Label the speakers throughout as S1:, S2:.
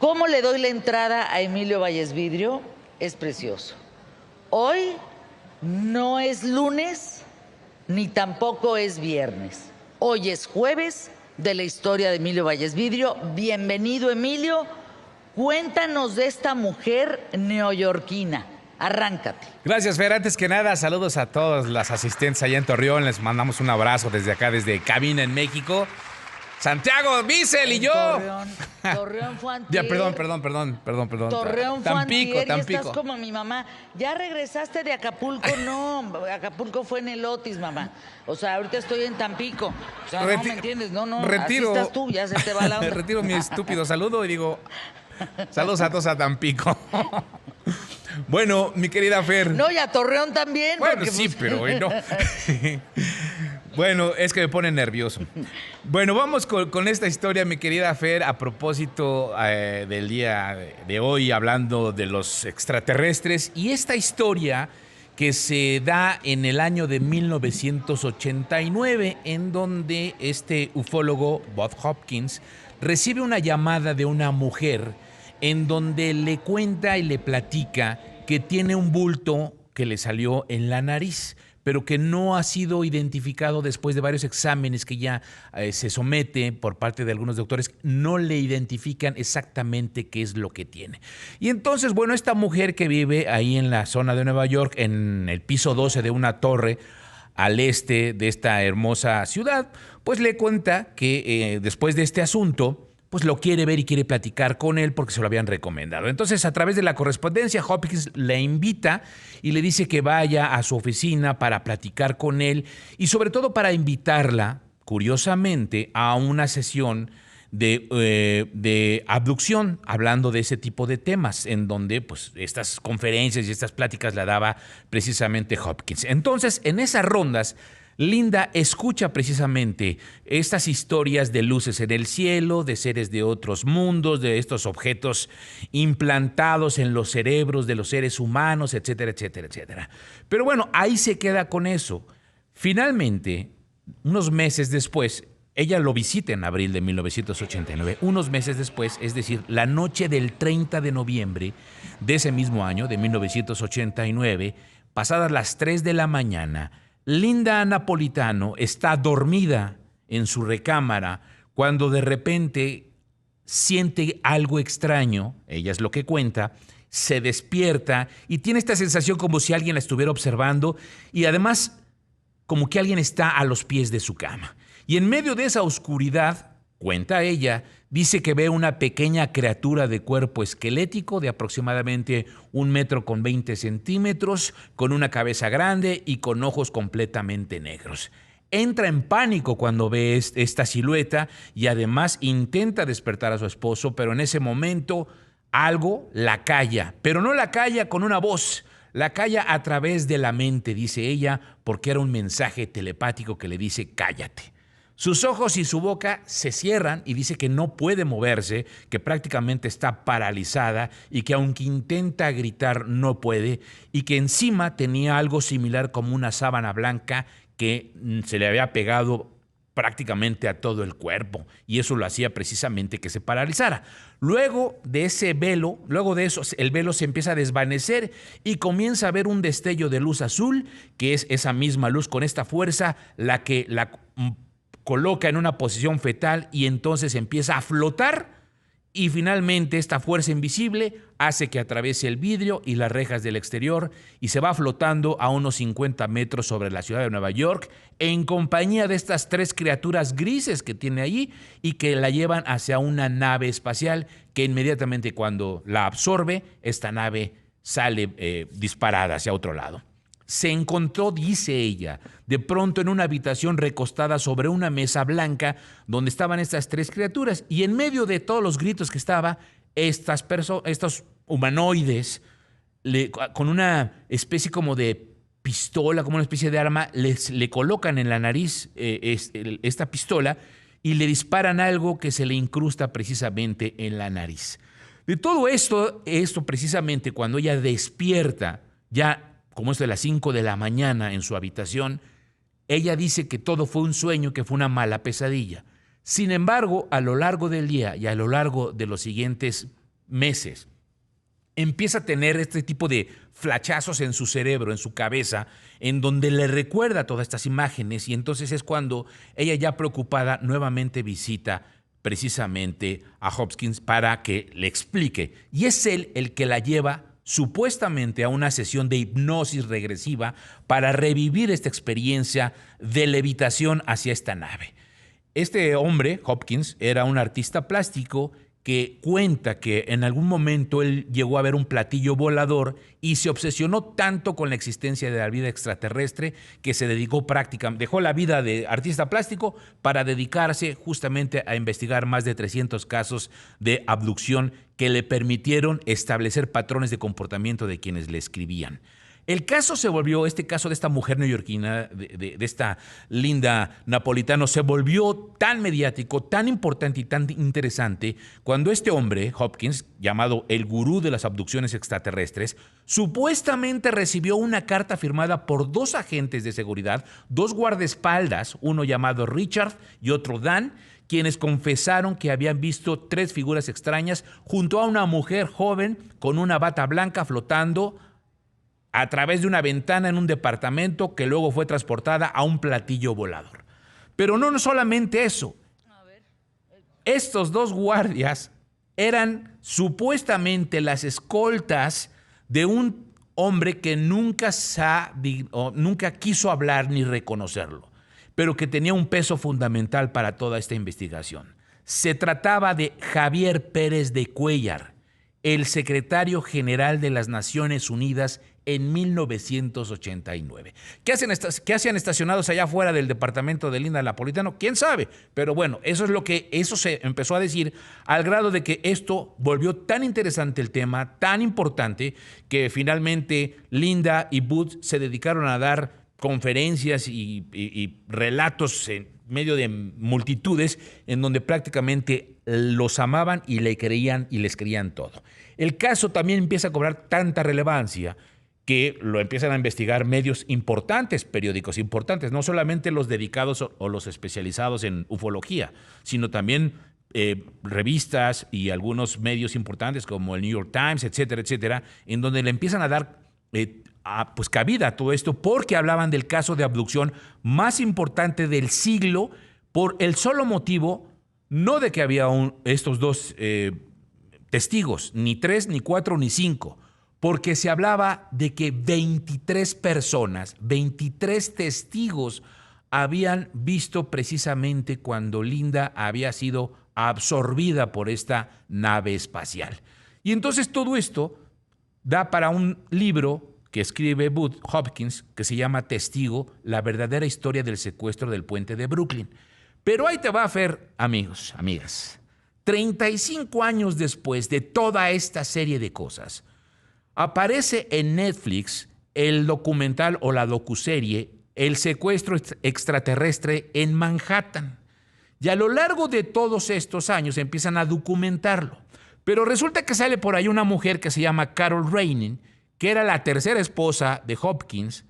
S1: ¿Cómo le doy la entrada a Emilio Valles Vidrio? Es precioso. Hoy no es lunes, ni tampoco es viernes. Hoy es jueves de la historia de Emilio Valles Vidrio. Bienvenido, Emilio. Cuéntanos de esta mujer neoyorquina. Arráncate.
S2: Gracias, Fer. Antes que nada, saludos a todas las asistentes allá en Torreón. Les mandamos un abrazo desde acá, desde Cabina en México. Santiago, Bissell y yo.
S1: Torreón fue antier.
S2: Ya, perdón.
S1: Torreón fue
S2: Tampico.
S1: y estás como mi mamá. ¿Ya regresaste de Acapulco? No, Acapulco fue en el Otis, mamá. O sea, ahorita estoy en Tampico. O sea, no me entiendes. No,
S2: retiro,
S1: así estás tú, ya se te va la onda.
S2: Retiro mi estúpido saludo y digo, saludos a todos a Tampico. Bueno, mi querida Fer.
S1: No, y a Torreón también.
S2: Bueno,
S1: porque,
S2: sí, pero bueno. Bueno, es que me pone nervioso. Bueno, vamos con esta historia, mi querida Fer, a propósito del día de hoy, hablando de los extraterrestres. Y esta historia que se da en el año de 1989, en donde este ufólogo, Bob Hopkins, recibe una llamada de una mujer en donde le cuenta y le platica que tiene un bulto que le salió en la nariz, pero que no ha sido identificado después de varios exámenes que ya se somete por parte de algunos doctores. No le identifican exactamente qué es lo que tiene. Y entonces, bueno, esta mujer que vive ahí en la zona de Nueva York, en el piso 12 de una torre al este de esta hermosa ciudad, pues le cuenta que después de este asunto, pues lo quiere ver y quiere platicar con él porque se lo habían recomendado. Entonces, a través de la correspondencia, Hopkins le invita y le dice que vaya a su oficina para platicar con él y sobre todo para invitarla, curiosamente, a una sesión de abducción, hablando de ese tipo de temas, en donde pues estas conferencias y estas pláticas la daba precisamente Hopkins. Entonces, en esas rondas, Linda escucha precisamente estas historias de luces en el cielo, de seres de otros mundos, de estos objetos implantados en los cerebros de los seres humanos, etcétera, etcétera, etcétera. Pero bueno, ahí se queda con eso. Finalmente, unos meses después, ella lo visita en abril de 1989. Unos meses después, es decir, la noche del 30 de noviembre de ese mismo año, de 1989, pasadas las 3 de la mañana, Linda Napolitano está dormida en su recámara cuando de repente siente algo extraño, ella es lo que cuenta, se despierta y tiene esta sensación como si alguien la estuviera observando y además como que alguien está a los pies de su cama. Y en medio de esa oscuridad, cuenta ella, dice que ve una pequeña criatura de cuerpo esquelético de aproximadamente 1,20 metros, con una cabeza grande y con ojos completamente negros. Entra en pánico cuando ve esta silueta y además intenta despertar a su esposo, pero en ese momento algo la calla, pero no la calla con una voz, la calla a través de la mente, dice ella, porque era un mensaje telepático que le dice cállate. Sus ojos y su boca se cierran y dice que no puede moverse, que prácticamente está paralizada y que aunque intenta gritar no puede y que encima tenía algo similar como una sábana blanca que se le había pegado prácticamente a todo el cuerpo y eso lo hacía precisamente que se paralizara. Luego de ese velo, luego de eso, el velo se empieza a desvanecer y comienza a ver un destello de luz azul, que es esa misma luz con esta fuerza la que la coloca en una posición fetal y entonces empieza a flotar y finalmente esta fuerza invisible hace que atraviese el vidrio y las rejas del exterior y se va flotando a unos 50 metros sobre la ciudad de Nueva York en compañía de estas 3 criaturas grises que tiene allí y que la llevan hacia una nave espacial que inmediatamente cuando la absorbe, esta nave sale disparada hacia otro lado. Se encontró, dice ella, de pronto en una habitación recostada sobre una mesa blanca donde estaban estas 3 criaturas y en medio de todos los gritos que estaba, estos humanoides con una especie como de pistola, como una especie de arma, le colocan en la nariz esta pistola y le disparan algo que se le incrusta precisamente en la nariz. De todo esto precisamente cuando ella despierta, ya como es de las 5 de la mañana en su habitación, ella dice que todo fue un sueño, que fue una mala pesadilla. Sin embargo, a lo largo del día y a lo largo de los siguientes meses, empieza a tener este tipo de flachazos en su cerebro, en su cabeza, en donde le recuerda todas estas imágenes, y entonces es cuando ella, ya preocupada, nuevamente visita precisamente a Hopkins para que le explique. Y es él el que la lleva supuestamente a una sesión de hipnosis regresiva para revivir esta experiencia de levitación hacia esta nave. Este hombre, Hopkins, era un artista plástico que cuenta que en algún momento él llegó a ver un platillo volador y se obsesionó tanto con la existencia de la vida extraterrestre que se dedicó prácticamente, dejó la vida de artista plástico para dedicarse justamente a investigar más de 300 casos de abducción que le permitieron establecer patrones de comportamiento de quienes le escribían. El caso se volvió, este caso de esta mujer neoyorquina, de esta Linda Napolitano, se volvió tan mediático, tan importante y tan interesante cuando este hombre, Hopkins, llamado el gurú de las abducciones extraterrestres, supuestamente recibió una carta firmada por 2 agentes de seguridad, 2 guardaespaldas, uno llamado Richard y otro Dan, quienes confesaron que habían visto 3 figuras extrañas junto a una mujer joven con una bata blanca flotando a través de una ventana en un departamento que luego fue transportada a un platillo volador. Pero no solamente eso. Estos 2 guardias eran supuestamente las escoltas de un hombre que nunca quiso hablar ni reconocerlo, pero que tenía un peso fundamental para toda esta investigación. Se trataba de Javier Pérez de Cuéllar, el secretario general de las Naciones Unidas en 1989. ¿Qué hacían estacionados allá afuera del departamento de Linda Napolitano? ¿Quién sabe? Pero bueno, eso se empezó a decir al grado de que esto volvió tan interesante el tema, tan importante, que finalmente Linda y Booth se dedicaron a dar conferencias y relatos en medio de multitudes en donde prácticamente los amaban y les creían todo. El caso también empieza a cobrar tanta relevancia que lo empiezan a investigar medios importantes, periódicos importantes, no solamente los dedicados o los especializados en ufología, sino también revistas y algunos medios importantes como el New York Times, etcétera, etcétera, en donde le empiezan a dar cabida a todo esto porque hablaban del caso de abducción más importante del siglo por el solo motivo, no de que había estos 2 testigos, ni 3, ni 4, ni 5, porque se hablaba de que 23 personas, 23 testigos habían visto precisamente cuando Linda había sido absorbida por esta nave espacial. Y entonces todo esto da para un libro que escribe Booth Hopkins que se llama Testigo, la verdadera historia del secuestro del puente de Brooklyn. Pero ahí te va a ver, amigos, amigas, 35 años después de toda esta serie de cosas, aparece en Netflix el documental o la docuserie El secuestro extraterrestre en Manhattan. Y a lo largo de todos estos años empiezan a documentarlo. Pero resulta que sale por ahí una mujer que se llama Carol Reining, que era la 3ª esposa de Hopkins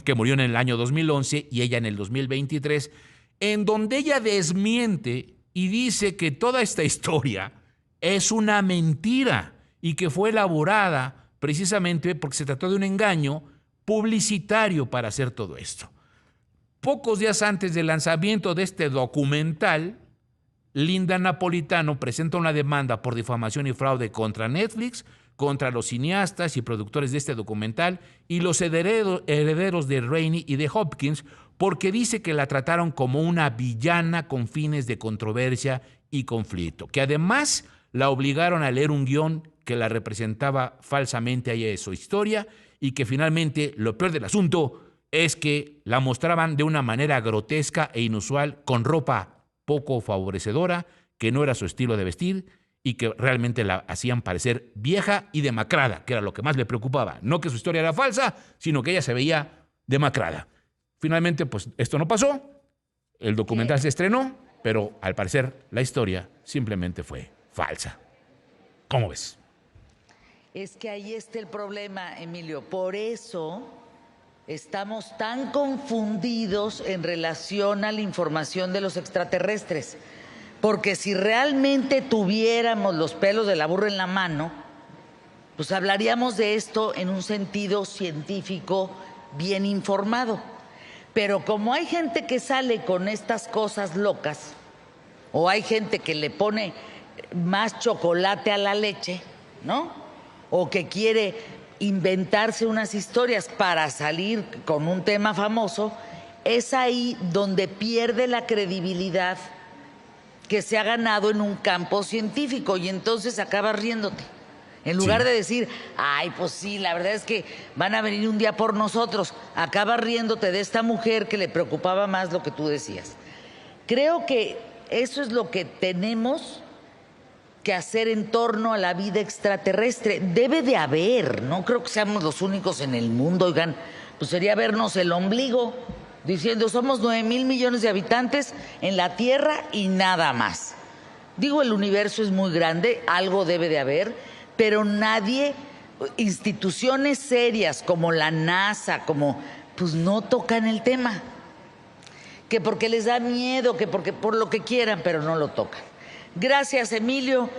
S2: que murió en el año 2011 y ella en el 2023, en donde ella desmiente y dice que toda esta historia es una mentira y que fue elaborada precisamente porque se trató de un engaño publicitario para hacer todo esto. Pocos días antes del lanzamiento de este documental, Linda Napolitano presenta una demanda por difamación y fraude contra Netflix, contra los cineastas y productores de este documental y los herederos de Rainey y de Hopkins, porque dice que la trataron como una villana con fines de controversia y conflicto, que además la obligaron a leer un guión que la representaba falsamente a ella de su historia y que finalmente lo peor del asunto es que la mostraban de una manera grotesca e inusual, con ropa poco favorecedora, que no era su estilo de vestir y que realmente la hacían parecer vieja y demacrada, que era lo que más le preocupaba. No que su historia era falsa, sino que ella se veía demacrada. Finalmente, pues esto no pasó, el documental se estrenó, pero al parecer la historia simplemente fue falsa. ¿Cómo ves?
S1: Es que ahí está el problema, Emilio. Por eso estamos tan confundidos en relación a la información de los extraterrestres. Porque si realmente tuviéramos los pelos de la burra en la mano, pues hablaríamos de esto en un sentido científico bien informado. Pero como hay gente que sale con estas cosas locas, o hay gente que le pone más chocolate a la leche, ¿no? O que quiere inventarse unas historias para salir con un tema famoso, es ahí donde pierde la credibilidad que se ha ganado en un campo científico y entonces acabas riéndote. En lugar de decir, ay, pues sí, la verdad es que van a venir un día por nosotros, acabas riéndote de esta mujer que le preocupaba más lo que tú decías. Creo que eso es lo que tenemos que hacer en torno a la vida extraterrestre. Debe de haber, no creo que seamos los únicos en el mundo, oigan, pues sería vernos el ombligo diciendo somos 9,000 millones de habitantes en la Tierra y nada más. Digo, el universo es muy grande, algo debe de haber, pero nadie, instituciones serias como la NASA, pues no tocan el tema. Que porque les da miedo, que porque por lo que quieran, pero no lo tocan. Gracias, Emilio.